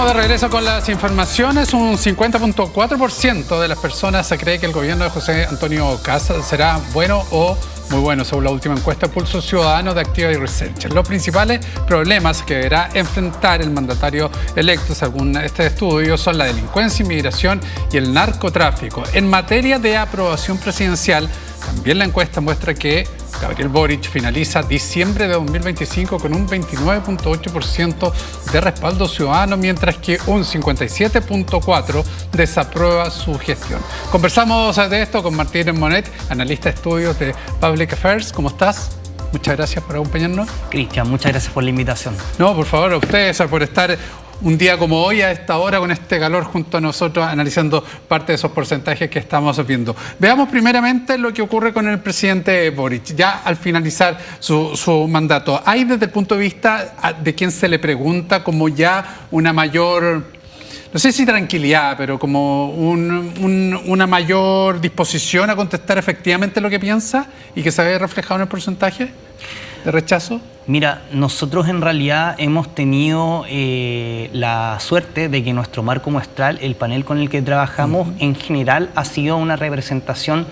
de regreso con las informaciones. Un 50.4% de las personas cree que el gobierno de José Antonio Kast será bueno o muy bueno, según la última encuesta Pulso Ciudadano de Activa Research. Los principales problemas que deberá enfrentar el mandatario electo, según este estudio, son la delincuencia, inmigración y el narcotráfico. En materia de aprobación presidencial, también la encuesta muestra que Gabriel Boric finaliza diciembre de 2025 con un 29.8% de respaldo ciudadano, mientras que un 57.4% desaprueba su gestión. Conversamos de esto con Martín Monet, analista de estudios de Public Affairs. ¿Cómo estás? Muchas gracias por acompañarnos. Cristian, muchas gracias por la invitación. No, por favor, a ustedes por estar un día como hoy, a esta hora, con este calor junto a nosotros, analizando parte de esos porcentajes que estamos viendo. Veamos primeramente lo que ocurre con el presidente Boric, ya al finalizar su mandato. ¿Hay desde el punto de vista de quien se le pregunta como ya una mayor, no sé si tranquilidad, pero como una mayor disposición a contestar efectivamente lo que piensa y que se ve reflejado en el porcentaje de rechazo? Mira, nosotros en realidad hemos tenido la suerte de que nuestro marco muestral, el panel con el que trabajamos, en general ha sido una representación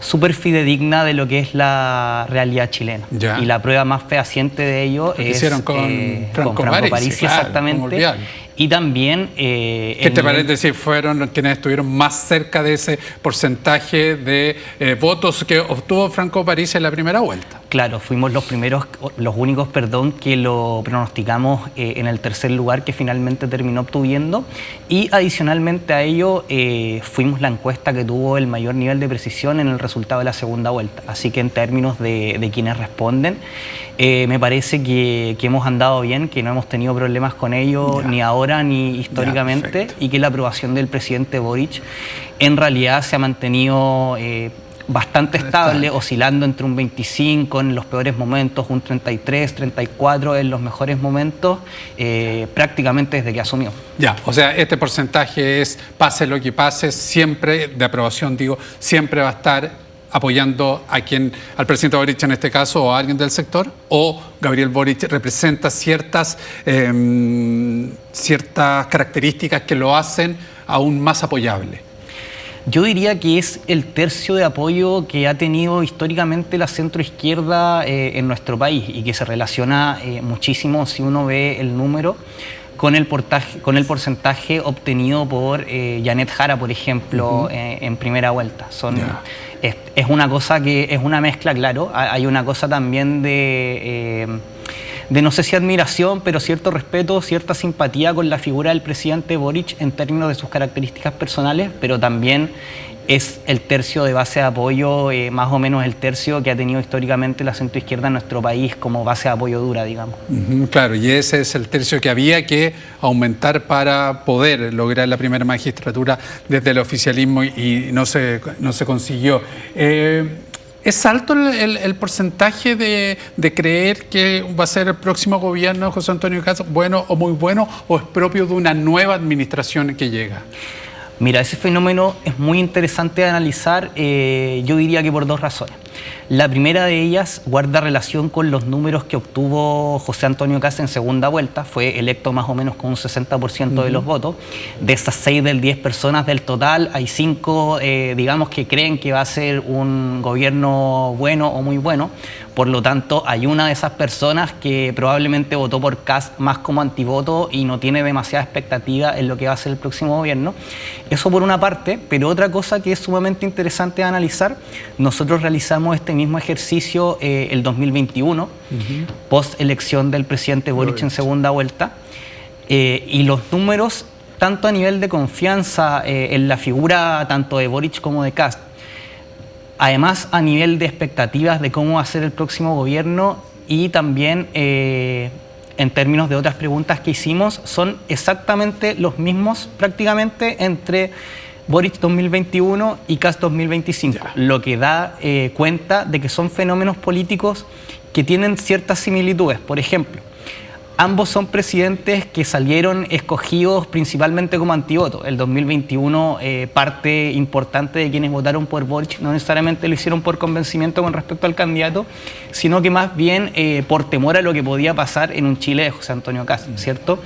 súper fidedigna de lo que es la realidad chilena. Ya. Y la prueba más fehaciente de ello es hicieron con Franco Parisi, claro, exactamente. Y también... ¿Qué te parece si fueron quienes estuvieron más cerca de ese porcentaje de votos que obtuvo Franco Parisi en la primera vuelta? Claro, fuimos los únicos, que lo pronosticamos en el tercer lugar que finalmente terminó obtuviendo. Y adicionalmente a ello, fuimos la encuesta que tuvo el mayor nivel de precisión en el resultado de la segunda vuelta. Así que en términos de quienes responden, me parece que hemos andado bien, que no hemos tenido problemas con ello, ni ahora ni históricamente, y que la aprobación del presidente Boric en realidad se ha mantenido bastante estable, oscilando entre un 25 en los peores momentos, un 33, 34 en los mejores momentos, prácticamente desde que asumió. Ya, o sea, este porcentaje es, pase lo que pase, siempre de aprobación, digo, siempre va a estar apoyando al presidente Boric en este caso, o a alguien del sector, o Gabriel Boric representa ciertas características que lo hacen aún más apoyable. Yo diría que es el tercio de apoyo que ha tenido históricamente la centroizquierda en nuestro país y que se relaciona muchísimo, si uno ve el número, con el porcentaje obtenido por Janet Jara, por ejemplo, en primera vuelta. Es una cosa que es una mezcla, claro. Hay una cosa también de no sé si admiración, pero cierto respeto, cierta simpatía con la figura del presidente Boric en términos de sus características personales, pero también es el tercio de base de apoyo, más o menos el tercio que ha tenido históricamente la centroizquierda en nuestro país como base de apoyo dura, digamos. Claro, y ese es el tercio que había que aumentar para poder lograr la primera magistratura desde el oficialismo y no se consiguió. ¿Es alto el porcentaje de creer que va a ser el próximo gobierno de José Antonio Kast bueno o muy bueno, o es propio de una nueva administración que llega? Mira, ese fenómeno es muy interesante de analizar, yo diría que por dos razones. La primera de ellas guarda relación con los números que obtuvo José Antonio Kast en segunda vuelta. Fue electo más o menos con un 60% de los votos. De esas 6 del 10 personas del total, hay 5, digamos, que creen que va a ser un gobierno bueno o muy bueno. Por lo tanto, hay una de esas personas que probablemente votó por Kast más como antivoto y no tiene demasiada expectativa en lo que va a ser el próximo gobierno. Eso por una parte, pero otra cosa que es sumamente interesante de analizar, nosotros realizamos este mismo ejercicio el 2021, post elección del presidente Boric en segunda vuelta, y los números, tanto a nivel de confianza en la figura tanto de Boric como de Kast, además a nivel de expectativas de cómo va a ser el próximo gobierno y también en términos de otras preguntas que hicimos, son exactamente los mismos prácticamente entre Boric 2021 y Kast 2025, lo que da cuenta de que son fenómenos políticos que tienen ciertas similitudes. Por ejemplo, ambos son presidentes que salieron escogidos principalmente como antivoto. El 2021, parte importante de quienes votaron por Boric no necesariamente lo hicieron por convencimiento con respecto al candidato, sino que más bien por temor a lo que podía pasar en un Chile de José Antonio Kast, ¿cierto?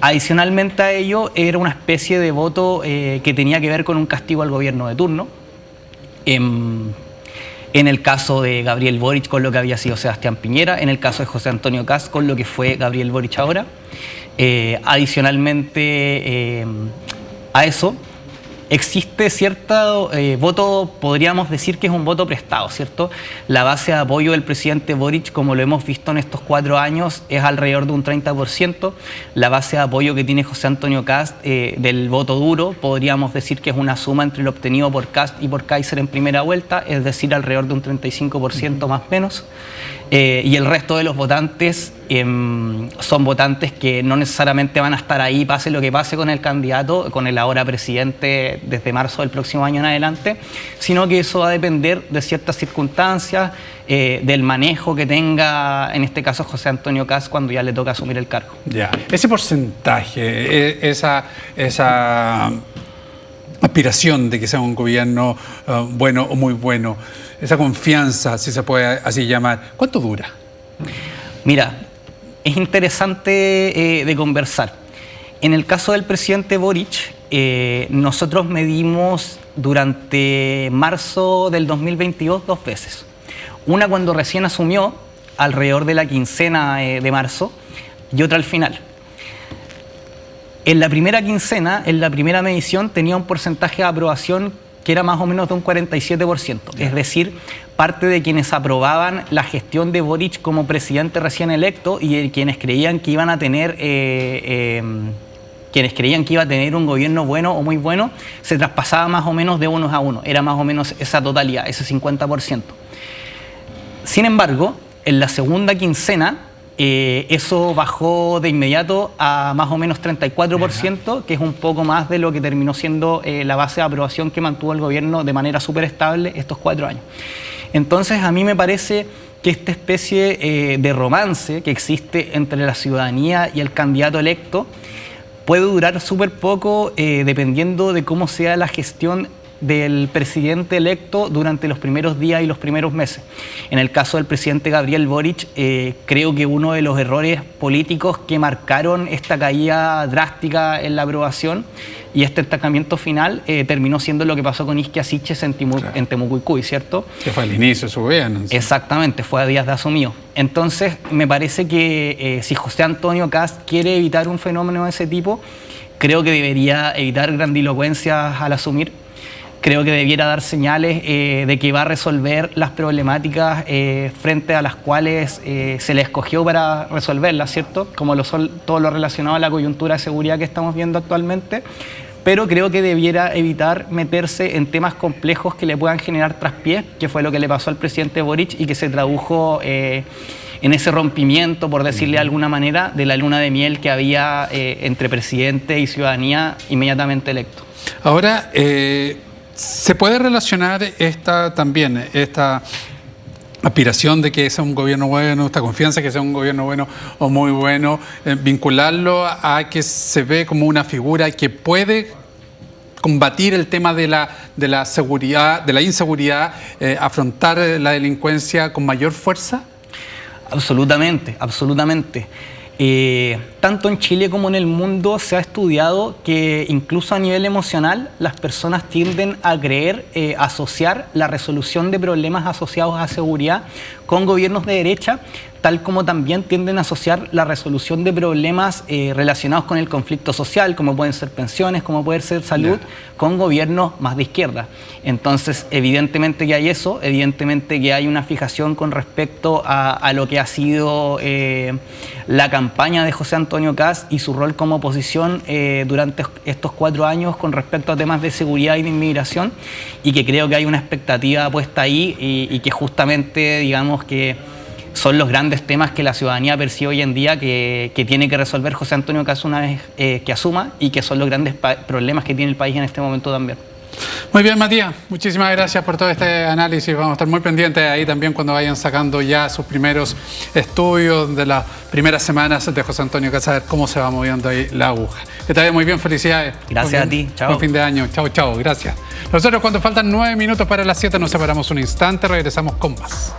Adicionalmente a ello, era una especie de voto que tenía que ver con un castigo al gobierno de turno. En el caso de Gabriel Boric, con lo que había sido Sebastián Piñera. En el caso de José Antonio Kast, con lo que fue Gabriel Boric ahora. Adicionalmente a eso, existe cierto voto, podríamos decir que es un voto prestado, ¿cierto? La base de apoyo del presidente Boric, como lo hemos visto en estos 4 años, es alrededor de un 30%. La base de apoyo que tiene José Antonio Kast del voto duro, podríamos decir que es una suma entre lo obtenido por Kast y por Kaiser en primera vuelta, es decir, alrededor de un 35% más o menos. Y el resto de los votantes son votantes que no necesariamente van a estar ahí, pase lo que pase con el candidato, con el ahora presidente desde marzo del próximo año en adelante, sino que eso va a depender de ciertas circunstancias, del manejo que tenga, en este caso, José Antonio Kast cuando ya le toca asumir el cargo. Ya, ese porcentaje, esa aspiración de que sea un gobierno bueno o muy bueno, esa confianza, si se puede así llamar, ¿cuánto dura? Mira, es interesante de conversar. En el caso del presidente Boric, nosotros medimos durante marzo del 2022 2 veces. Una cuando recién asumió, alrededor de la quincena de marzo, y otra al final. En la primera quincena, en la primera medición, tenía un porcentaje de aprobación que era más o menos de un 47%. Es decir, parte de quienes aprobaban la gestión de Boric como presidente recién electo y de quienes creían que iban a tener un gobierno bueno o muy bueno, se traspasaba más o menos de unos a uno. Era más o menos esa totalidad, ese 50%. Sin embargo, en la segunda quincena, eso bajó de inmediato a más o menos 34%, que es un poco más de lo que terminó siendo la base de aprobación que mantuvo el gobierno de manera súper estable estos 4 años. Entonces, a mí me parece que esta especie de romance que existe entre la ciudadanía y el candidato electo puede durar súper poco dependiendo de cómo sea la gestión del presidente electo durante los primeros días y los primeros meses. En el caso del presidente Gabriel Boric, creo que uno de los errores políticos que marcaron esta caída drástica en la aprobación y este estancamiento final terminó siendo lo que pasó con Isquia Siches en Temucuicui, ¿cierto? Que fue al inicio de su gobierno. Exactamente, fue a días de asumido. Entonces, me parece que si José Antonio Kast quiere evitar un fenómeno de ese tipo, creo que debería evitar grandilocuencias al asumir. Creo que debiera dar señales de que va a resolver las problemáticas frente a las cuales se le escogió para resolverlas, ¿cierto? Como lo son todo lo relacionado a la coyuntura de seguridad que estamos viendo actualmente. Pero creo que debiera evitar meterse en temas complejos que le puedan generar traspiés, que fue lo que le pasó al presidente Boric y que se tradujo en ese rompimiento, por decirle de alguna manera, de la luna de miel que había entre presidente y ciudadanía inmediatamente electo. Ahora, ¿se puede relacionar esta aspiración de que sea un gobierno bueno, esta confianza de que sea un gobierno bueno o muy bueno, vincularlo a que se ve como una figura que puede combatir el tema de la seguridad, de la inseguridad, afrontar la delincuencia con mayor fuerza? Absolutamente, absolutamente. Tanto en Chile como en el mundo se ha estudiado que incluso a nivel emocional las personas tienden a creer, asociar la resolución de problemas asociados a seguridad con gobiernos de derecha, tal como también tienden a asociar la resolución de problemas relacionados con el conflicto social, como pueden ser pensiones, como puede ser salud, con gobiernos más de izquierda. Entonces, evidentemente que hay eso, evidentemente que hay una fijación con respecto a lo que ha sido la campaña de José Antonio Kast y su rol como oposición durante estos 4 años con respecto a temas de seguridad y de inmigración, y que creo que hay una expectativa puesta ahí y que justamente, digamos, que son los grandes temas que la ciudadanía percibe hoy en día que tiene que resolver José Antonio Kast una vez que asuma, y que son los grandes problemas que tiene el país en este momento también. Muy bien, Matías, muchísimas gracias por todo este análisis. Vamos a estar muy pendientes ahí también cuando vayan sacando ya sus primeros estudios de las primeras semanas de José Antonio Kast, a ver cómo se va moviendo ahí la aguja. Que te vaya muy bien, felicidades. Gracias a ti, chao. Buen fin de año, chao, chao, gracias. Nosotros cuando faltan 9 minutos para las 7 nos separamos un instante, regresamos con más.